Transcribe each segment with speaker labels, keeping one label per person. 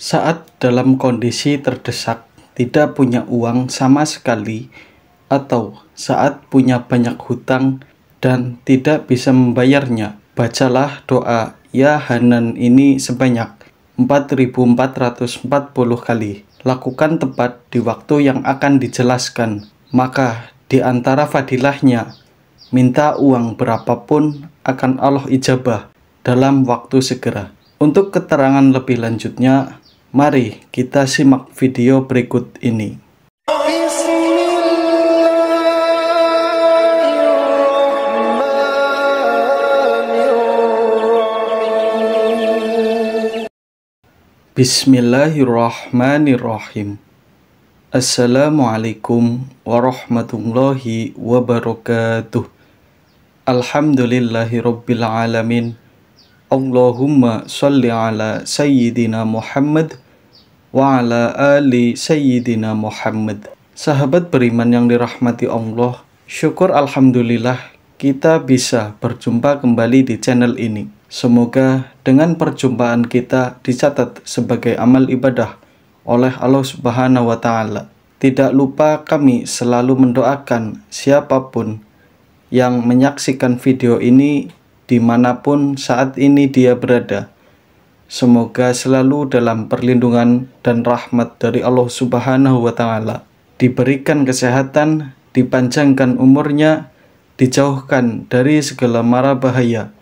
Speaker 1: Saat dalam kondisi terdesak, tidak punya uang sama sekali, atau saat punya banyak hutang dan tidak bisa membayarnya, bacalah doa Ya Hanan ini sebanyak 4.440 kali. Lakukan tepat di waktu yang akan dijelaskan. Maka di antara fadilahnya, minta uang berapapun akan Allah ijabah dalam waktu segera. Untuk keterangan lebih lanjutnya, mari kita simak video berikut ini. Bismillahirrahmanirrahim. Assalamualaikum warahmatullahi wabarakatuh. Alhamdulillahirabbil alamin. Allahumma sholli ala sayyidina Muhammad wa ala ali sayyidina Muhammad. Sahabat beriman yang dirahmati Allah, syukur alhamdulillah kita bisa berjumpa kembali di channel ini. Semoga dengan perjumpaan kita dicatat sebagai amal ibadah oleh Allah Subhanahu wa Ta'ala. Tidak lupa kami selalu mendoakan siapapun yang menyaksikan video ini dimanapun saat ini dia berada. Semoga selalu dalam perlindungan dan rahmat dari Allah Subhanahu wa Ta'ala. Diberikan kesehatan, dipanjangkan umurnya, dijauhkan dari segala mara bahaya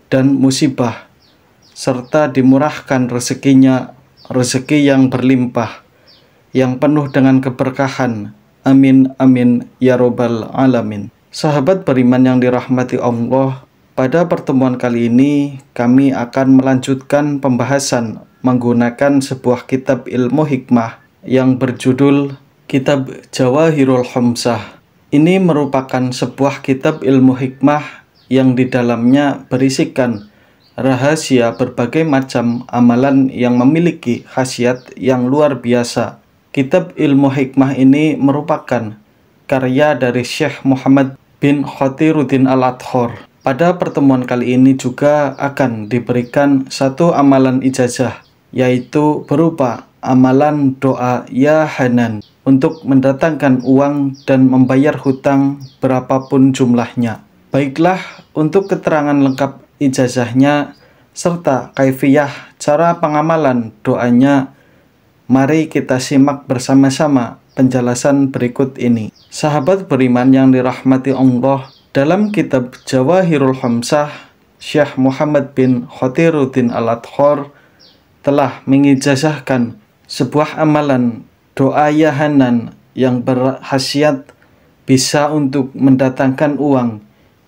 Speaker 1: dan musibah, serta dimurahkan rezekinya, rezeki yang berlimpah, yang penuh dengan keberkahan. Amin amin ya robbal alamin. Sahabat beriman yang dirahmati Allah, pada pertemuan kali ini kami akan melanjutkan pembahasan menggunakan sebuah kitab ilmu hikmah yang berjudul Kitab Jawahirul Khamsah. Ini merupakan sebuah kitab ilmu hikmah yang di dalamnya berisikan rahasia berbagai macam amalan yang memiliki khasiat yang luar biasa. Kitab ilmu hikmah ini merupakan karya dari Syekh Muhammad bin Khatiruddin Al-Adhar. Pada pertemuan kali ini juga akan diberikan satu amalan ijazah, yaitu berupa amalan doa Ya Hanan untuk mendatangkan uang dan membayar hutang berapapun jumlahnya. Baiklah, untuk keterangan lengkap ijazahnya serta kaifiyah cara pengamalan doanya, mari kita simak bersama-sama penjelasan berikut ini. Sahabat beriman yang dirahmati Allah, dalam kitab Jawahirul Khamsah, Syekh Muhammad bin Khatiruddin Al-Adhar telah mengijazahkan sebuah amalan doa Ya Hanan yang berkhasiat bisa untuk mendatangkan uang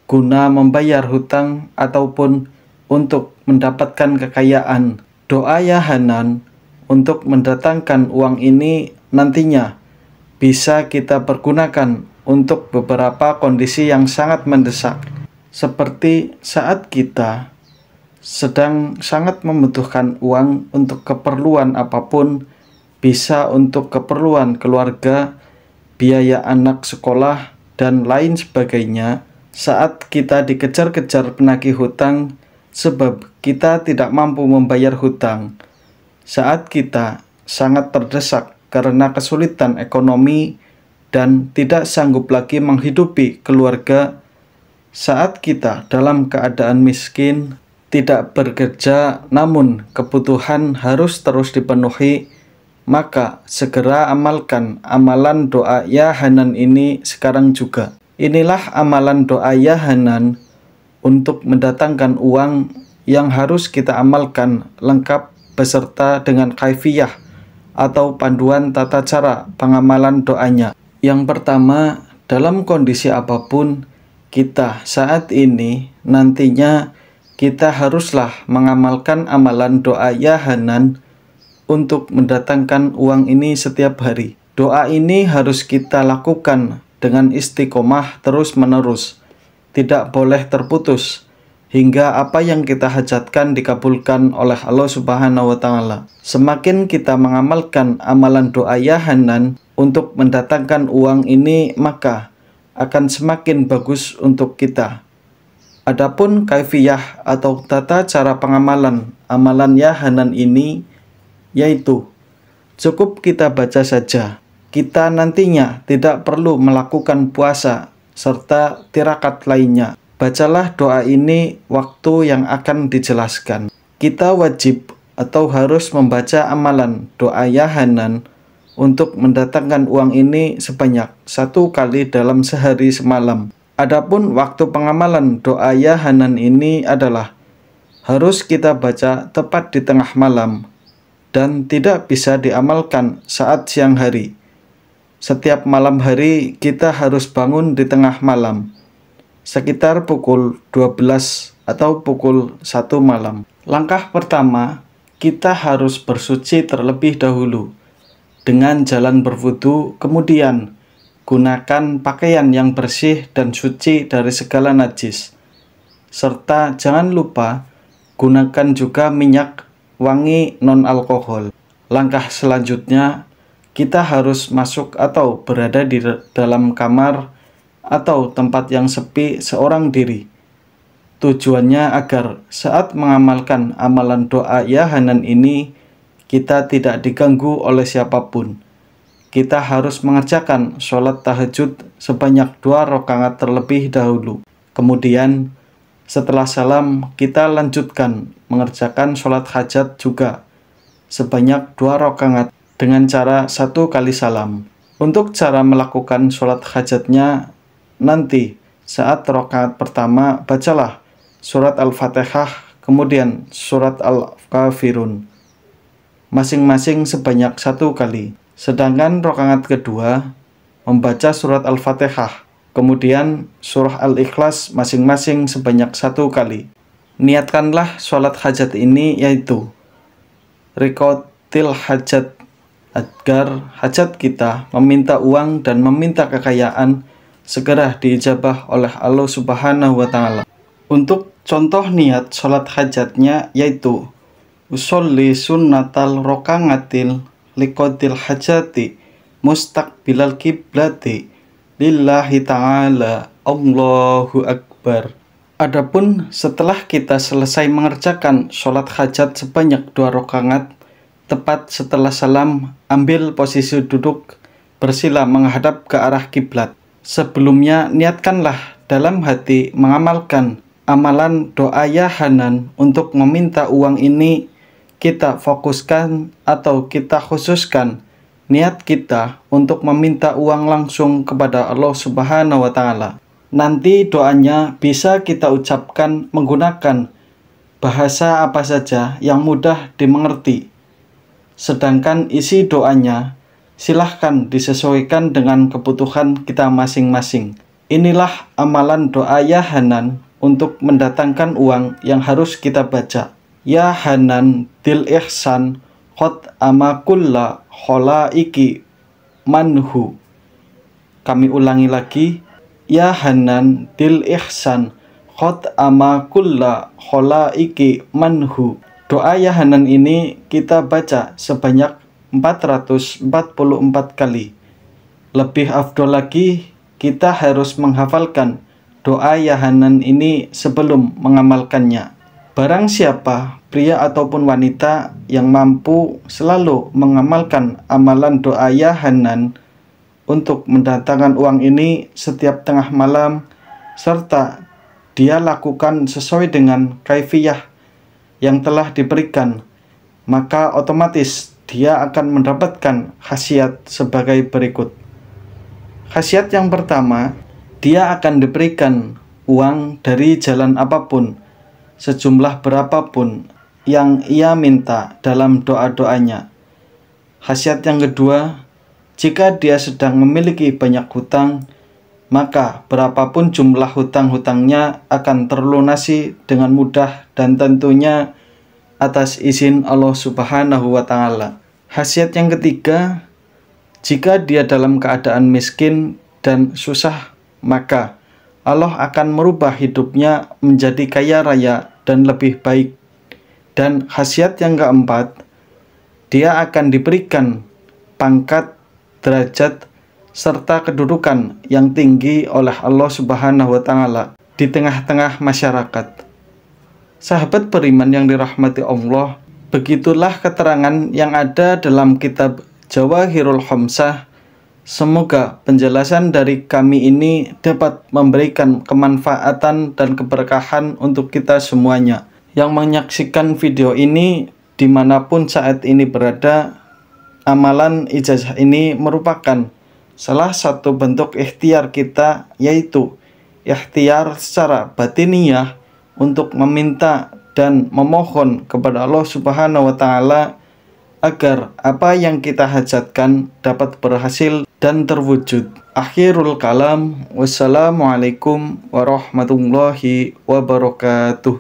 Speaker 1: guna membayar hutang ataupun untuk mendapatkan kekayaan. Doa Ya Hanan untuk mendatangkan uang ini nantinya bisa kita pergunakan untuk beberapa kondisi yang sangat mendesak, seperti saat kita sedang sangat membutuhkan uang untuk keperluan apapun, bisa untuk keperluan keluarga, biaya anak sekolah, dan lain sebagainya. Saat kita dikejar-kejar penagih hutang sebab kita tidak mampu membayar hutang, saat kita sangat terdesak karena kesulitan ekonomi dan tidak sanggup lagi menghidupi keluarga, saat kita dalam keadaan miskin, tidak bekerja namun kebutuhan harus terus dipenuhi, maka segera amalkan amalan doa Ya Hanan ini sekarang juga. Inilah amalan doa Ya Hanan untuk mendatangkan uang yang harus kita amalkan lengkap beserta dengan kaifiyah atau panduan tata cara pengamalan doanya. Yang pertama, dalam kondisi apapun kita saat ini, nantinya kita haruslah mengamalkan amalan doa Ya Hanan untuk mendatangkan uang ini setiap hari. Doa ini harus kita lakukan dengan istiqomah terus-menerus, tidak boleh terputus, hingga apa yang kita hajatkan dikabulkan oleh Allah Subhanahu wa Ta'ala. Semakin kita mengamalkan amalan doa Ya Hanan untuk mendatangkan uang ini, maka akan semakin bagus untuk kita. Adapun kaifiyah atau tata cara pengamalan amalan Ya Hanan ini, yaitu cukup kita baca saja. Kita nantinya tidak perlu melakukan puasa serta tirakat lainnya. Bacalah doa ini waktu yang akan dijelaskan. Kita wajib atau harus membaca amalan doa ya Hanan untuk mendatangkan uang ini sebanyak 1 kali dalam sehari semalam. Adapun waktu pengamalan doa ya Hanan ini adalah harus kita baca tepat di tengah malam dan tidak bisa diamalkan saat siang hari. Setiap malam hari kita harus bangun di tengah malam, sekitar pukul 12 atau pukul 1 malam. Langkah pertama, kita harus bersuci terlebih dahulu dengan jalan berwudu, kemudian gunakan pakaian yang bersih dan suci dari segala najis. Serta jangan lupa gunakan juga minyak wangi non-alkohol. Langkah selanjutnya, kita harus masuk atau berada di dalam kamar atau tempat yang sepi seorang diri. Tujuannya agar saat mengamalkan amalan doa ya Hanan ini, kita tidak diganggu oleh siapapun. Kita harus mengerjakan sholat tahajud sebanyak 2 rakaat terlebih dahulu. Kemudian setelah salam, kita lanjutkan mengerjakan sholat hajat juga sebanyak 2 rakaat dengan cara 1 kali salam. Untuk cara melakukan sholat hajatnya, nanti saat rakaat pertama bacalah surat Al-Fatihah, kemudian surat Al-Kafirun, masing-masing sebanyak 1 kali. Sedangkan rakaat kedua membaca surat Al-Fatihah, kemudian surah Al-Ikhlas masing-masing sebanyak 1 kali. Niatkanlah sholat hajat ini yaitu rikotil hajat, agar hajat kita meminta uang dan meminta kekayaan segera diijabah oleh Allah Subhanahu wa Ta'ala. Untuk contoh niat sholat hajatnya yaitu usolli sunnatal rokangatil liqodil hajati mustaqbilal kiblati lillahi ta'ala Allahu Akbar. Adapun setelah kita selesai mengerjakan sholat hajat sebanyak 2 rakaat, tepat setelah salam, ambil posisi duduk bersila menghadap ke arah kiblat. Sebelumnya niatkanlah dalam hati mengamalkan amalan doa ya Hanan untuk meminta uang ini. Kita fokuskan atau kita khususkan niat kita untuk meminta uang langsung kepada Allah Subhanahu wa Ta'ala. Nanti doanya bisa kita ucapkan menggunakan bahasa apa saja yang mudah dimengerti. Sedangkan isi doanya silahkan disesuaikan dengan kebutuhan kita masing-masing. Inilah amalan doa ya Hanan untuk mendatangkan uang yang harus kita baca. Ya Hanan dil ihsan khot ama kulla kholaiki manhu. Kami ulangi lagi. Ya Hanan dil ihsan khot ama kulla kholaiki manhu. Doa ya Hanan ini kita baca sebanyak 444 kali. Lebih afdol lagi, kita harus menghafalkan doa ya Hanan ini sebelum mengamalkannya. Barang siapa, pria ataupun wanita yang mampu selalu mengamalkan amalan doa ya Hanan untuk mendatangkan uang ini setiap tengah malam, serta dia lakukan sesuai dengan kaifiyah yang telah diberikan, maka otomatis dia akan mendapatkan khasiat sebagai berikut. Khasiat yang pertama, dia akan diberikan uang dari jalan apapun, sejumlah berapapun yang ia minta dalam doa-doanya. Khasiat yang kedua, jika dia sedang memiliki banyak hutang, maka berapapun jumlah hutang-hutangnya akan terlunasi dengan mudah dan tentunya atas izin Allah Subhanahu wa Ta'ala. Khasiat yang ketiga, jika dia dalam keadaan miskin dan susah, maka Allah akan merubah hidupnya menjadi kaya raya dan lebih baik. Dan khasiat yang keempat, dia akan diberikan pangkat, derajat, serta kedudukan yang tinggi oleh Allah Subhanahu wa Ta'ala di tengah-tengah masyarakat. Sahabat beriman yang dirahmati Allah, Begitulah keterangan yang ada dalam kitab Jawahirul Khamsah. Semoga penjelasan dari kami ini dapat memberikan kemanfaatan dan keberkahan untuk kita semuanya. Yang menyaksikan video ini dimanapun saat ini berada, amalan ijazah ini merupakan salah satu bentuk ikhtiar kita, yaitu ikhtiar secara batiniyah untuk meminta dan memohon kepada Allah Subhanahu wa Ta'ala agar apa yang kita hajatkan dapat berhasil dan terwujud. Akhirul kalam, wassalamualaikum warahmatullahi wabarakatuh.